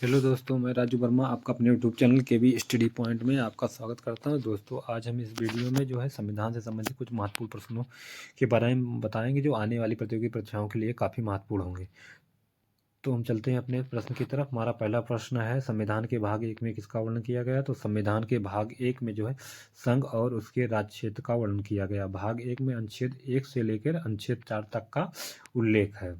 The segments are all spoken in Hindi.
हेलो दोस्तों, मैं राजू वर्मा आपका अपने यूट्यूब चैनल के वी स्टडी पॉइंट में आपका स्वागत करता हूं। दोस्तों, आज हम इस वीडियो में जो है संविधान से संबंधित कुछ महत्वपूर्ण प्रश्नों के बारे में बताएंगे जो आने वाली प्रतियोगी परीक्षाओं के लिए काफ़ी महत्वपूर्ण होंगे। तो हम चलते हैं अपने प्रश्न की तरफ। हमारा पहला प्रश्न है, संविधान के भाग 1 में किसका वर्णन किया गया? तो संविधान के भाग 1 में जो है संघ और उसके राज्य क्षेत्र का वर्णन किया गया। भाग 1 में अनुच्छेद 1 से लेकर अनुच्छेद 4 तक का उल्लेख है।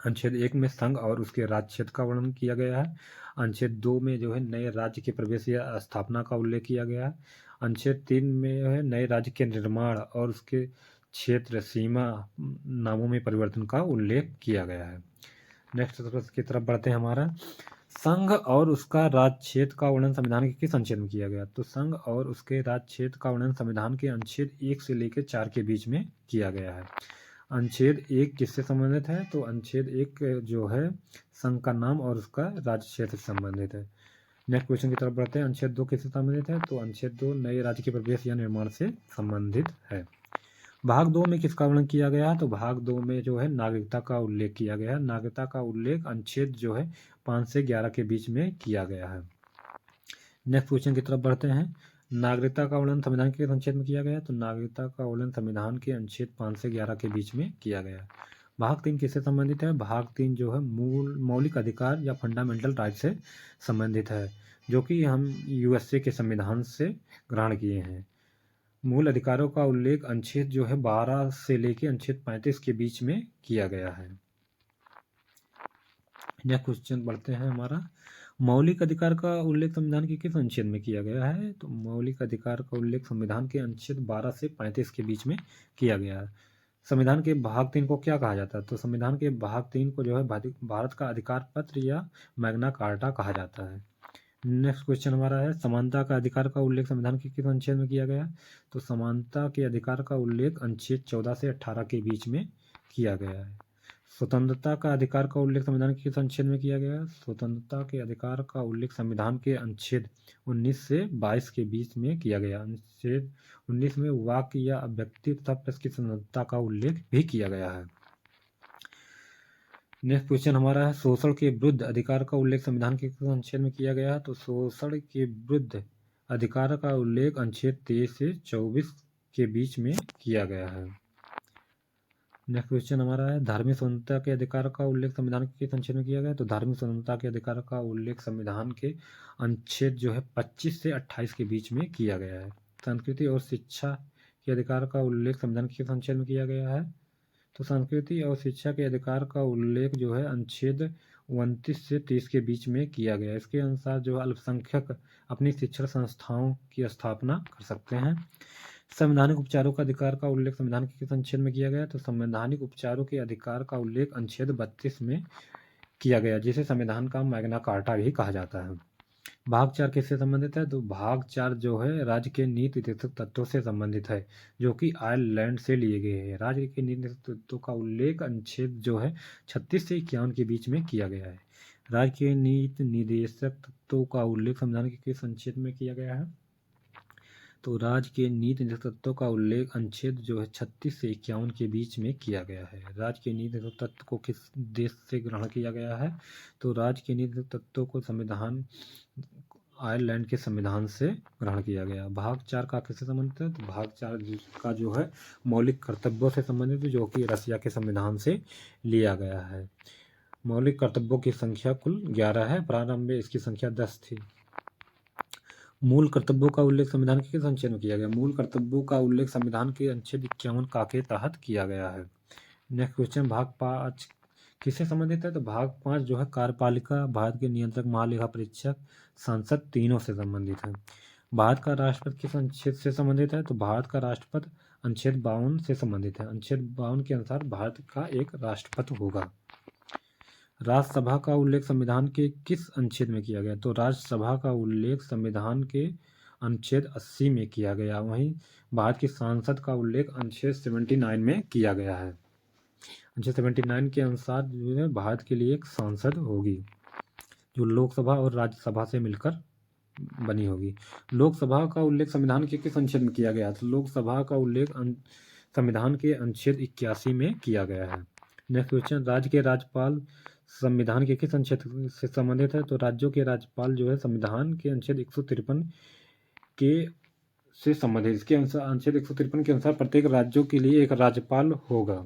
अनुच्छेद 1 में संघ और उसके राज्य क्षेत्र का वर्णन किया गया है। अनुच्छेद 2 में जो है नए राज्य के प्रवेश या स्थापना का उल्लेख किया गया है। अनुच्छेद 3 में जो है नए राज्य के निर्माण और उसके क्षेत्र सीमा नामों में परिवर्तन का उल्लेख किया गया है। नेक्स्ट प्रश्न की तरफ बढ़ते हैं। हमारा संघ और उसका राज्य क्षेत्र का वर्णन संविधान के किस अनुच्छेद में किया गया? तो संघ और उसके राज्य क्षेत्र का वर्णन संविधान के अनुच्छेद 1 से लेकर 4 के बीच में किया गया है। अनुच्छेद 1 किससे संबंधित है? तो अनुच्छेद 1 जो है संघ का नाम और उसका राज्य क्षेत्र से संबंधित है। नेक्स्ट क्वेश्चन की तरफ बढ़ते हैं। अनुच्छेद 2 किससे संबंधित है? तो अनुच्छेद 2 नए राज्य के प्रवेश या निर्माण से संबंधित है। भाग 2 में किसका वर्णन किया गया है? तो भाग 2 में जो है नागरिकता का उल्लेख किया गया है। नागरिकता का उल्लेख अनुच्छेद जो है 5 से 11 के बीच में किया गया है। नेक्स्ट क्वेश्चन की तरफ बढ़ते हैं। नागरिकता का वर्णन संविधान के अनुच्छेद में किया गया? तो नागरिकता का वर्णन संविधान के अनुच्छेद 5 से 11 के बीच में किया गया है। भाग 3 किससे संबंधित है? भाग 3 जो है मौलिक अधिकार या फंडामेंटल राइट से संबंधित है, जो कि हम यूएसए के संविधान से ग्रहण किए हैं। मूल अधिकारों का उल्लेख अनुच्छेद जो है 12 से लेकर अनुच्छेद 35 के बीच में किया गया है। नेक्स्ट क्वेश्चन बढ़ते हैं। हमारा मौलिक अधिकार का उल्लेख संविधान के किस अनुच्छेद में किया गया है? तो मौलिक अधिकार का उल्लेख संविधान के अनुच्छेद 12 से 35 के बीच में किया गया है। संविधान के भाग 3 को क्या कहा जाता है? तो संविधान के भाग 3 को जो है भारत का अधिकार पत्र या मैग्ना कार्टा कहा जाता है। नेक्स्ट क्वेश्चन हमारा है, समानता का अधिकार का उल्लेख संविधान के किस अनुच्छेद में किया गया? तो समानता के अधिकार का उल्लेख अनुच्छेद 14 से 18 के बीच में किया गया है। स्वतंत्रता का अधिकार का उल्लेख संविधान के किस अनुच्छेद में किया गया? स्वतंत्रता के अधिकार का उल्लेख संविधान के अनुच्छेद 19 से 22 के बीच में किया गया। अनुच्छेद 19 में वाक्य या अभिव्यक्ति तथा प्रेस की स्वतंत्रता का उल्लेख भी किया गया है। नेक्स्ट क्वेश्चन हमारा है, शोषण के विरुद्ध अधिकार का उल्लेख संविधान के किस अनुच्छेद में किया गया है? तो शोषण के विरुद्ध अधिकार का उल्लेख अनुच्छेद 23 से 24 के बीच में किया गया है। नेक्स्ट क्वेश्चन हमारा है, धार्मिक स्वतंत्रता के अधिकार का उल्लेख संविधान के किस अनुच्छेद में किया गया? तो धार्मिक स्वतंत्रता के अधिकार का उल्लेख संविधान के अनुच्छेद जो है 25 से 28 के बीच में किया गया है। संस्कृति और शिक्षा के अधिकार का उल्लेख संविधान के किस अनुच्छेद में किया गया है? तो संस्कृति और शिक्षा के अधिकार का उल्लेख जो है अनुच्छेद 29 से 30 के बीच में किया गया है। इसके अनुसार जो अल्पसंख्यक अपनी शिक्षण संस्थाओं की स्थापना कर सकते हैं। संवैधानिक उपचारों का अधिकार का उल्लेख संविधान के किस अनुच्छेद में किया गया? तो संवैधानिक उपचारों के अधिकार का उल्लेख अनुच्छेद 32 में किया गया, जिसे संविधान का मैग्ना कार्टा भी कहा जाता है। भाग 4 किससे संबंधित है? तो भाग 4 जो है राज्य के नीति निर्देशक तत्वों से संबंधित है, जो कि आयरलैंड से लिए गए हैं। राज्य के नीति निर्देशक तत्वों का उल्लेख अनुच्छेद जो है 36 से 51 के बीच में किया गया है। राज्य के नीति निर्देशक तत्वों का उल्लेख संविधान के किस अनुच्छेद में किया गया है? तो राज्य के नीति निर्देशक तत्वों का उल्लेख अनुच्छेद जो है 36 से 51 के बीच में किया गया है। राज्य के नीति निर्देशक तत्व को किस देश से ग्रहण किया गया है? तो राज्य के नीति निर्देशक तत्वों को संविधान आयरलैंड के संविधान से ग्रहण किया गया। भाग 4 का किससे संबंधित है? तो भाग 4 का जो है मौलिक कर्तव्यों से संबंधित है, जो कि रसिया के संविधान से लिया गया है। मौलिक कर्तव्यों की संख्या कुल 11 है। प्रारंभ में इसकी संख्या 10 थी। मूल कर्तव्यों का उल्लेख संविधान के किस अनुच्छेद में किया गया? मूल कर्तव्यों का उल्लेख संविधान के अनुच्छेद 51 का के तहत किया गया है। नेक्स्ट क्वेश्चन, भाग 5 किससे संबंधित है? तो भाग 5 जो है कार्यपालिका, भारत के नियंत्रक, महालेखा परीक्षक, संसद तीनों से संबंधित है। भारत का राष्ट्रपति किस अनुच्छेद से संबंधित है? तो भारत का राष्ट्रपति अनुच्छेद 52 से संबंधित है। अनुच्छेद 52 के अनुसार भारत का एक राष्ट्रपति होगा। राज्यसभा का उल्लेख संविधान के किस अनुच्छेद में किया गया? तो राज्यसभा का उल्लेख संविधान के अनुच्छेद 80 में किया गया। वहीं भारत की सांसद का उल्लेख अनुच्छेद 79 में किया गया है। अनुच्छेद 79 के अनुसार जो है भारत के लिए एक सांसद होगी, जो लोकसभा और राज्यसभा से मिलकर बनी होगी। लोकसभा का उल्लेख संविधान के किस अनुच्छेद में किया गया? तो लोकसभा का उल्लेख संविधान के अनुच्छेद 81 में किया गया है। नेक्स्ट क्वेश्चन, राज्य के राज्यपाल संविधान के किस अनुच्छेद से संबंधित है? तो राज्यों के राज्यपाल जो है संविधान के अनुच्छेद 153 के से संबंधित। इसके अनुसार अनुच्छेद 153 के अनुसार प्रत्येक राज्यों के लिए एक राज्यपाल होगा।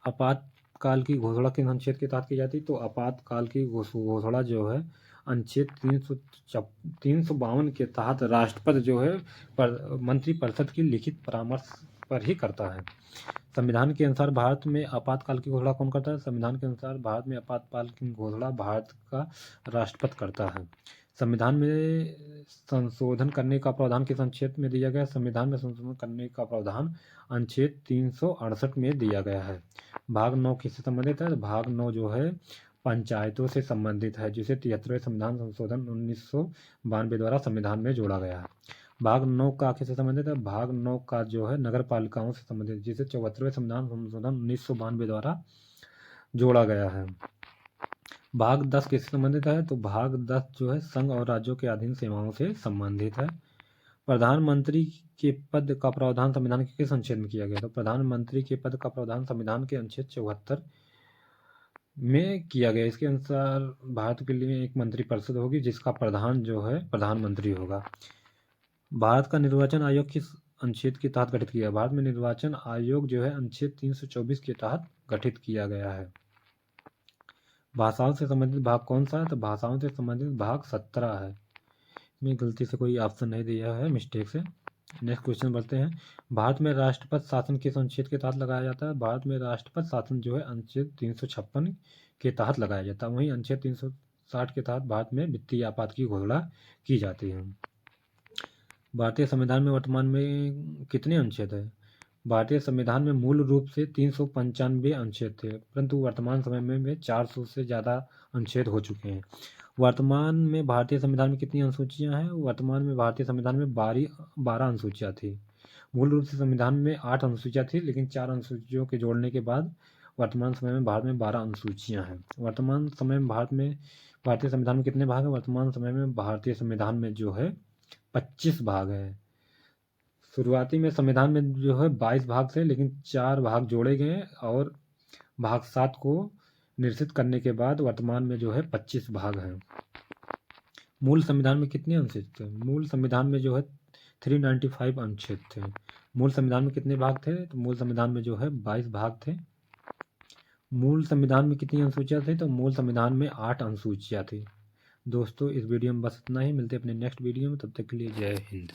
आपातकाल की घोषणा किस अनुच्छेद के तहत की जाती है? तो आपातकाल की घोषणा जो है अनुच्छेद 352 के तहत राष्ट्रपति जो है मंत्रिपरिषद की लिखित परामर्श पर ही करता है। संविधान के अनुसार भारत में आपातकाल की घोषणा कौन करता है? संविधान के अनुसार भारत में आपातकाल की घोषणा भारत का राष्ट्रपति करता है। संविधान में संशोधन करने का प्रावधान किस अनुच्छेद में दिया गया है? संविधान में संशोधन करने का प्रावधान अनुच्छेद 368 में दिया गया है। भाग 9 किससे संबंधित है? भाग 9 जो है पंचायतों से संबंधित है, जिसे 73वें संविधान संशोधन 1992 द्वारा संविधान में जोड़ा गया है। भाग 9 का किससे संबंधित है? भाग 9 का जो है नगर पालिकाओं से संबंधित, जिसे 74वें संविधान संशोधन 1992 द्वारा जोड़ा गया है। भाग 10 किससे संबंधित है? तो भाग 10 जो है संघ और राज्यों के अधीन सेवाओं से संबंधित है। प्रधानमंत्री के पद का प्रावधान संविधान के किस अनुच्छेद में किया गया? तो प्रधानमंत्री के पद का प्रावधान संविधान के अनुच्छेद 74 में किया गया। इसके अनुसार भारत के लिए एक मंत्रिपरिषद होगी, जिसका प्रधान जो है प्रधानमंत्री होगा। भारत का निर्वाचन आयोग किस अनुच्छेद के तहत गठित किया? भारत में निर्वाचन आयोग जो है अनुच्छेद 324 के तहत गठित किया गया है। भाषाओं से संबंधित भाग कौन सा है? तो भाषाओं से संबंधित भाग 17 है। इसमें गलती से कोई ऑप्शन नहीं दिया है, मिस्टेक से। नेक्स्ट क्वेश्चन बढ़ते हैं। भारत में राष्ट्रपति शासन किस अनुच्छेद के तहत लगाया जाता है? भारत में राष्ट्रपति शासन जो है अनुच्छेद 356 के तहत लगाया जाता है। वहीं अनुच्छेद 360 के तहत भारत में वित्तीय आपात की घोषणा की जाती है। भारतीय संविधान में वर्तमान में कितने अनुच्छेद है? भारतीय संविधान में मूल रूप से 395 अनुच्छेद थे, परंतु वर्तमान समय में 400 से ज़्यादा अनुच्छेद हो चुके हैं। वर्तमान में भारतीय संविधान में कितनी अनुसूचियां हैं? वर्तमान में भारतीय संविधान में 12 अनुसूचियां थी। मूल रूप से संविधान में 8 अनुसूचियां थी, लेकिन 4 अनुसूचियों के जोड़ने के बाद वर्तमान समय में भारत में 12 अनुसूचियां हैं। वर्तमान समय में भारतीय संविधान में कितने भाग हैं? वर्तमान समय में भारतीय संविधान में जो है 25 भाग है। शुरुआती में संविधान में जो है 22 भाग थे, लेकिन 4 भाग जोड़े गए और भाग 7 को निरसित करने के बाद वर्तमान में जो है 25 भाग हैं। मूल संविधान में कितने अनुच्छेद थे? मूल संविधान में जो है 395 अनुच्छेद थे। मूल संविधान में कितने भाग थे? तो मूल संविधान में जो है 22 भाग थे। मूल संविधान में कितनी अनुसूचियां थी? तो मूल संविधान में 8 अनुसूचियां थी। दोस्तों, इस वीडियो में बस इतना ही। मिलते हैं अपने नेक्स्ट वीडियो में, तब तक के लिए जय हिंद।